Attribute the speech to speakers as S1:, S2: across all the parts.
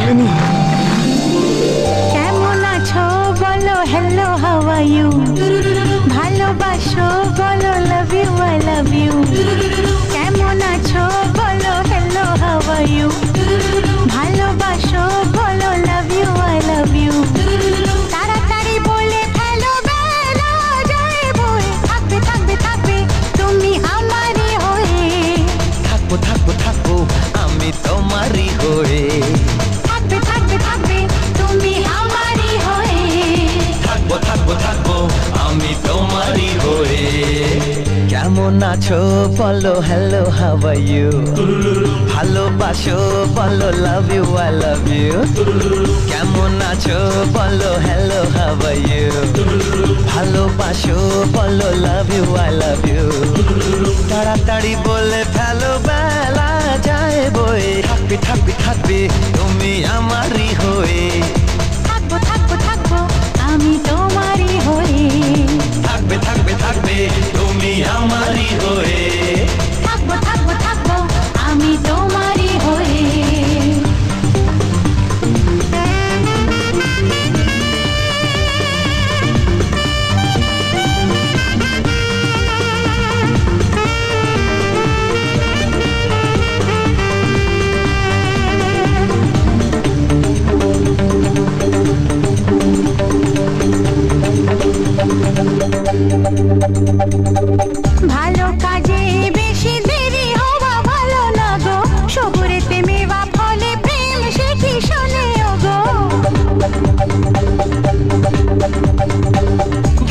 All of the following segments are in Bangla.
S1: বলেনি।
S2: কেমন আছো বলো হ্যালো হাউ আর ইউ, ভালোবাসো বলো love you I love you. কেমন আছো বলো হ্যালো হাউ আর ইউ, ভালোবাসো বলো love you I love you. তাড়াতাড়ি বলে ফেলো বেলা যায় বয়ে, থাকবে থাকবে থাকবে তুমি আমারই হয়ে।
S1: থাকবো থাকবো থাকবো আমি তোমারই হয়ে।
S2: থাকবে থাকবে থাকবে তুমি আমারই হয়ে।
S1: থাকবো থাকবো থাকবো আমি তোমারই হয়ে। কেমন আছো বলো হ্যালো হাউ আর ইউ, ভালোবাসো বলো love you I love you. কেমন আছো বলো হ্যালো হাউ আর ইউ, ভালোবাসো বলো love you I love you. তাড়াতাড়ি বলে ফেলো বেলা যায় বয়ে, থাকবে থাকবে থাকবে তুমি আমারই হয়ে।
S2: থাকবো থাকবো থাকবো আমি তোমারই হয়ে।
S1: থাকবে থাকবে থাকবে তুমি আমারই হয়ে।
S2: থাকবো থাকবো থাকবো আমি তোমারই হয়ে। ভালো কাজে বেশি দেরি হওয়া ভালো না গো, সবুরেতে মেওয়া ফলে প্রেম সে কি শোনে গো।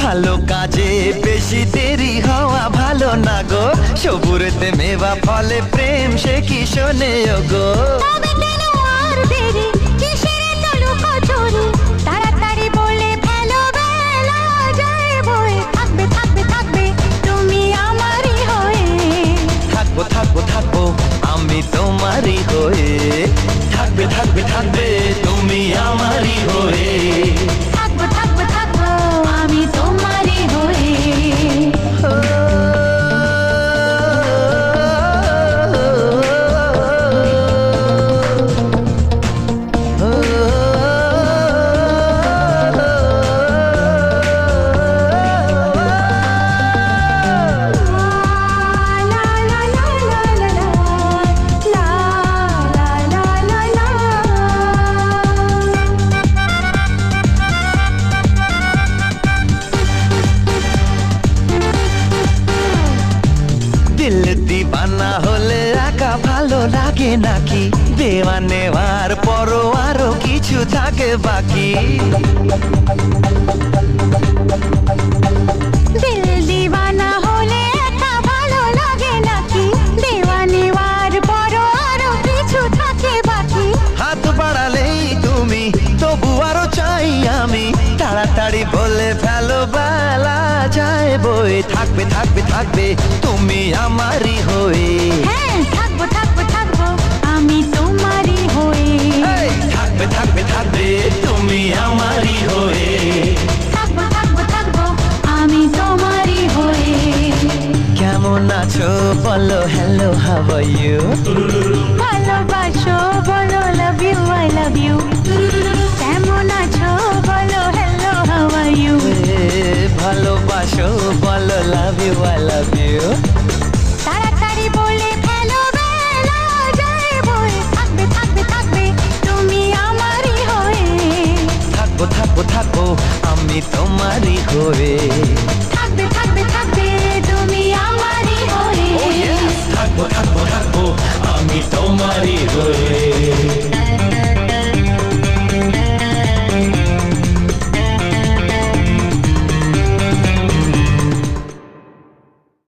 S1: ভালো কাজে বেশি দেরি হওয়া ভালো না গো, সবুরেতে মেওয়া ফলে প্রেম সে কি শোনে গো।
S2: তবে কেন আর দেরি, কিসের চলো কচুরি, তাড়াতাড়ি বলে ফেলো বেলা যায় বয়ে, থাকবে থাকবে থাকবে তুমি আমারই হয়ে।
S1: থাকবো থাকবো থাকবো আমি তোমারই হয়ে। থাকবে থাকবে থাকবে তুমি আমারই হয়ে।
S2: থাকবো থাকবো থাকবো আমি তোমারই হয়ে। লা লা লা লা লা লা, লা লা লা লা লা।
S1: দিল দিবানা হলে একা ভালো লাগে নাকি, দেওয়া নেওয়ার পরও আরো কিছু থাকে বাকি।
S2: দিল দিওয়ানা হলে একা ভালো লাগে নাকি, দেওয়া নেওয়ার পরও আরো কিছু থাকে বাকি।
S1: হাত বাড়ালেই তুমি তবু আরো চাই আমি, তাড়াতাড়ি বলে ফেলো বেলা যায় বয়ে, থাকবে থাকবে থাকবে তুমি আমারই হয়ে।
S2: হ্যাঁ থাকবো থাকবো থাকবো আমি তোমারই হয়ে।
S1: এই, থাকবে থাকবে থাকবে তুমি আমারই হয়ে।
S2: থাকবো থাকবো থাকবো আমি তোমারই হয়ে।
S1: কেমন আছো বলো হ্যালো হাউ আর ইউ,
S2: ভালোবাসো বলো love you I love you. কেমন আছো বলো হ্যালো হাউ আর ইউ,
S1: ভালোবাসো বলো love you I love you.
S2: তাড়াতাড়ি বলে ফেলো বেলা যায় বয়ে, থাকবে থাকবে থাকবে তুমি আমারই হয়ে।
S1: থাকবো থাকবো থাকবো আমি তোমারই হয়ে।
S2: থাকবে থাকবে থাকবে তুমি আমারই হয়ে।
S1: থাকবো থাকবো থাকবো আমি তোমারই হয়ে।